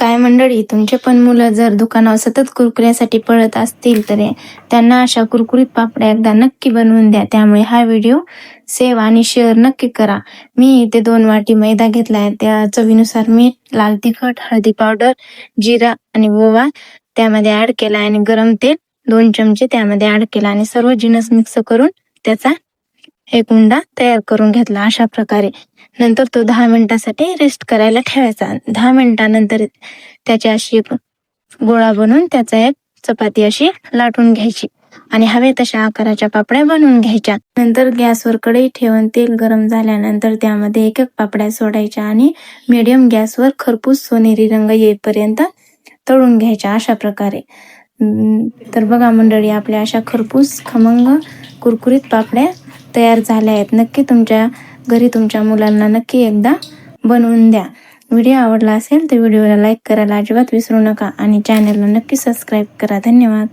काय मंडळी, तुमचे पण मुलं जर दुकानावर सतत कुरकुऱ्यासाठी पळत असतील तर त्यांना अशा कुरकुरीत पापड्या एकदा नक्की बनवून द्या. त्यामुळे हा व्हिडिओ सेव्ह आणि शेअर नक्की करा. मी इथे 2 वाटी मैदा घेतला आहे. त्या चवीनुसार मीठ, लाल तिखट, हळदी पावडर, जिरा आणि ओवा त्यामध्ये ॲड केला आणि गरम तेल 2 चमचे त्यामध्ये ॲड केला आणि सर्व जिन्नस मिक्स करून त्याचा एक उंडा तयार करून घेतला अशा प्रकारे. नंतर तो 10 मिनिटासाठी रेस्ट करायला ठेवायचा. 10 मिनिटानंतर त्याची अशी एक गोळा बनवून त्याचा एक चपाती अशी लाटून घ्यायची आणि हवे तशा आकाराच्या पापड्या बनवून घ्यायच्या. नंतर गॅसवर कढई ठेवून तेल गरम झाल्यानंतर त्यामध्ये एक एक पापड्या सोडायच्या आणि मीडियम गॅसवर खरपूस सोनेरी रंग येईपर्यंत तळून घ्यायच्या अशा प्रकारे. तर बघा मंडळी, आपल्या अशा खरपूस खमंग कुरकुरीत पापड्या तयार झाल्या आहेत. नक्की तुमच्या घरी तुमच्या मुलांना नक्की एकदा बनवून द्या. व्हिडिओ आवडला असेल तर व्हिडिओला लाईक करायला अजिबात विसरू नका आणि चॅनलला नक्की सबस्क्राईब करा. धन्यवाद.